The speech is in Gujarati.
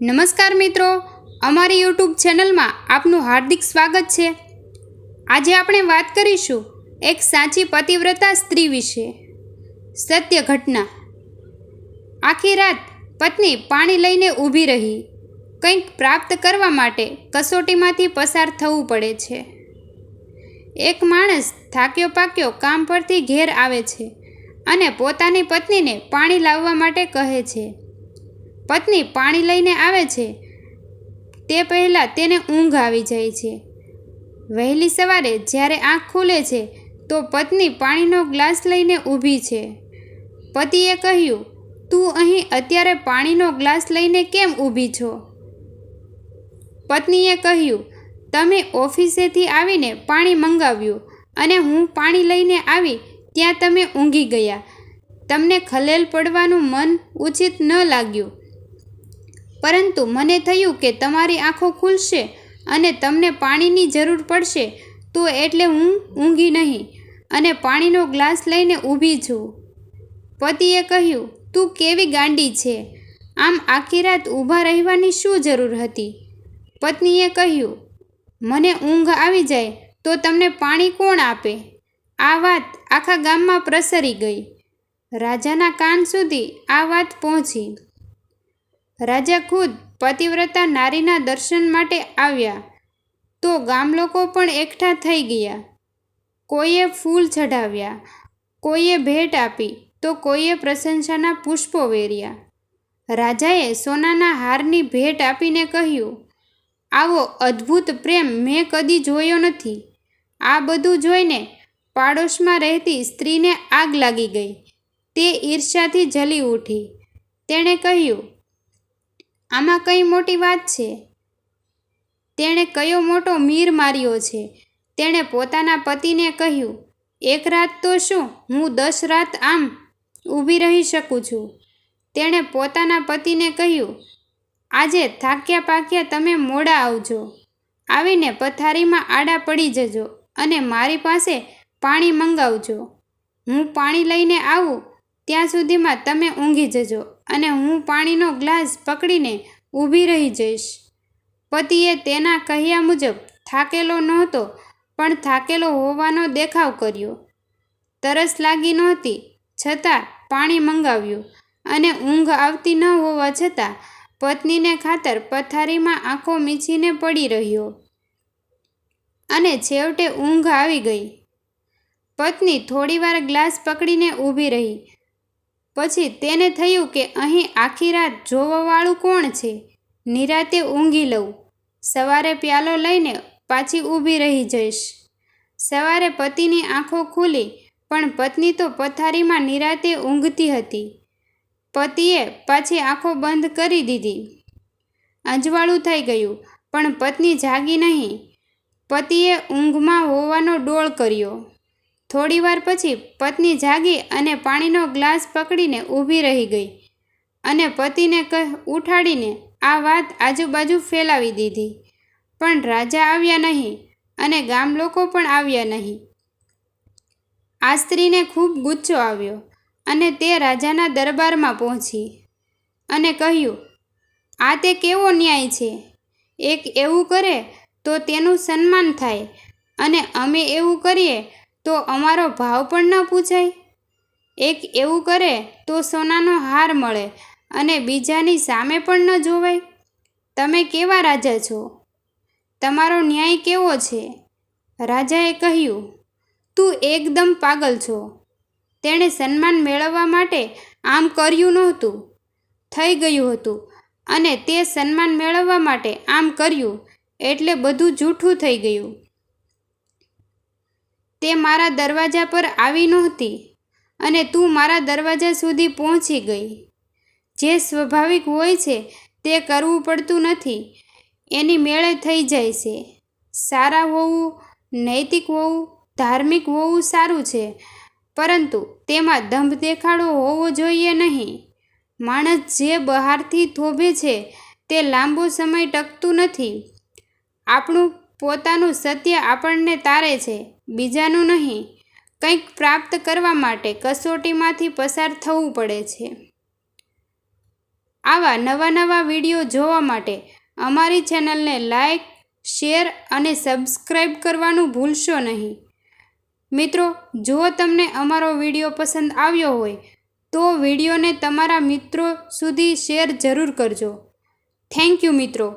નમસ્કાર મિત્રો, અમારી યુટ્યુબ ચેનલમાં આપનું હાર્દિક સ્વાગત છે। આજે આપણે વાત કરીશું એક સાચી પતિવ્રતા સ્ત્રી વિશે। સત્ય ઘટના। આખી રાત પત્ની પાણી લઈને ઊભી રહી। કંઈક પ્રાપ્ત કરવા માટે કસોટીમાંથી પસાર થવું પડે છે। એક માણસ થાક્યો પાક્યો કામ પરથી ઘેર આવે છે અને પોતાની પત્નીને પાણી લાવવા માટે કહે છે। પત્ની પાણી લઈને આવે છે તે પહેલાં તેને ઊંઘ આવી જાય છે। વહેલી સવારે જ્યારે આંખ ખુલે છે તો પત્ની પાણીનો ગ્લાસ લઈને ઊભી છે। પતિએ કહ્યું, તું અહીં અત્યારે પાણીનો ગ્લાસ લઈને કેમ ઊભી છો? પત્નીએ કહ્યું, તમે ઓફિસેથી આવીને પાણી મંગાવ્યું અને હું પાણી લઈને આવી ત્યાં તમે ઊંઘી ગયા। તમને ખલેલ પડવાનું મન ઉચિત ન લાગ્યું, પરંતુ મને થયું કે તમારી આંખો ખુલશે અને તમને પાણીની જરૂર પડશે તો એટલે હું ઊંઘી નહીં અને પાણીનો ગ્લાસ લઈને ઊભી છું। પતિએ કહ્યું, તું કેવી ગાંડી છે? આમ આખી રાત ઊભા રહેવાની શું જરૂર હતી? પત્નીએ કહ્યું, મને ઊંઘ આવી જાય તો તમને પાણી કોણ આપે? આ વાત આખા ગામમાં પ્રસરી ગઈ। રાજાના કાન સુધી આ વાત પહોંચી। રાજા ખુદ પતિવ્રતા નારીના દર્શન માટે આવ્યા તો ગામલોકો પણ એકઠા થઈ ગયા। કોઈએ ફૂલ ચઢાવ્યા, કોઈએ ભેટ આપી તો કોઈએ પ્રશંસાના પુષ્પો વેર્યા। રાજાએ સોનાના હારની ભેટ આપીને કહ્યું, આવો અદ્ભુત પ્રેમ મેં કદી જોયો નથી। આ બધું જોઈને પાડોશમાં રહેતી સ્ત્રીને આગ લાગી ગઈ। તે ઈર્ષ્યાથી જલી ઉઠી। તેણે કહ્યું, આમાં કઈ મોટી વાત છે? તેણે કયો મોટો મીર માર્યો છે? તેણે પોતાના પતિને કહ્યું, એક રાત તો શું, હું 10 રાત આમ ઊભી રહી શકું છું। તેણે પોતાના પતિને કહ્યું, આજે થાક્યા પાક્યા તમે મોડા આવજો। આવીને પથારીમાં આડા પડી જજો અને મારી પાસે પાણી મંગાવજો। હું પાણી લઈને આવું ત્યાં સુધીમાં તમે ઊંઘી જજો અને હું પાણીનો ગ્લાસ પકડીને ઊભી રહી જઈશ। પતિએ તેના કહ્યા મુજબ થાકેલો નહોતો પણ થાકેલો હોવાનો દેખાવ કર્યો। તરસ લાગી નહોતી છતાં પાણી મંગાવ્યું અને ઊંઘ આવતી ન હોવા છતાં પત્નીને ખાતર પથારીમાં આંખો મીચીને પડી રહ્યો અને છેવટે ઊંઘ આવી ગઈ। પત્ની થોડીવાર ગ્લાસ પકડીને ઊભી રહી। પછી તેને થયું કે અહીં આખી રાત જોવાવાળું કોણ છે? નિરાતે ઊંઘી લઉં, સવારે પ્યાલો લઈને પાછી ઊભી રહી જઈશ। સવારે પતિની આંખો ખુલી પણ પત્ની તો પથારીમાં નિરાતે ઊંઘતી હતી। પતિએ પાછી આંખો બંધ કરી દીધી। અજવાળું થઈ ગયું પણ પત્ની જાગી નહીં। પતિએ ઊંઘમાં હોવાનો ડોળ કર્યો। થોડીવાર પછી પત્ની જાગી અને પાણીનો ગ્લાસ પકડીને ઊભી રહી ગઈ અને પતિને ઉઠાડીને આ વાત આજુબાજુ ફેલાવી દીધી। પણ રાજા આવ્યા નહીં અને ગામલોકો પણ આવ્યા નહીં। આ સ્ત્રીને ખૂબ ગુસ્સો આવ્યો અને તે રાજાના દરબારમાં પહોંચી અને કહ્યું, આ તે કેવો ન્યાય છે? એક એવું કરે તો તેનું સન્માન થાય અને અમે એવું કરીએ તો અમારો ભાવ પણ ન પૂછાય। એક એવું કરે તો સોનાનો હાર મળે અને બીજાની સામે પણ ન જોવાય। તમે કેવા રાજા છો? તમારો ન્યાય કેવો છે? રાજાએ કહ્યું, તું એકદમ પાગલ છો। તેણે સન્માન મેળવવા માટે આમ કર્યું નહોતું, થઈ ગયું હતું અને તે સન્માન મેળવવા માટે આમ કર્યું એટલે બધું જૂઠું થઈ ગયું। તે મારા દરવાજા પર આવી નહોતી અને તું મારા દરવાજા સુધી પહોંચી ગઈ। જે સ્વાભાવિક હોય છે તે કરવું પડતું નથી, એની મેળે થઈ જાય છે। સારા હોવું, નૈતિક હોવું, ધાર્મિક હોવું સારું છે, પરંતુ તેમાં દંભ દેખાડો હોવો જોઈએ નહીં। માણસ જે બહારથી થોભે છે તે લાંબો સમય ટકતું નથી। આપણું પોતાનું સત્ય આપણને તારે છે, બીજાનું નહીં। કંઈક પ્રાપ્ત કરવા માટે કસોટીમાંથી પસાર થવું પડે છે। આવા નવા વિડીયો જોવા માટે અમારી ચેનલને લાઈક, શેર અને સબસ્ક્રાઈબ કરવાનું ભૂલશો નહીં. મિત્રો, જો તમને અમારો વિડીયો પસંદ આવ્યો હોય તો વિડીયોને તમારા મિત્રો સુધી શેર જરૂર કરજો. થેન્ક યુ મિત્રો.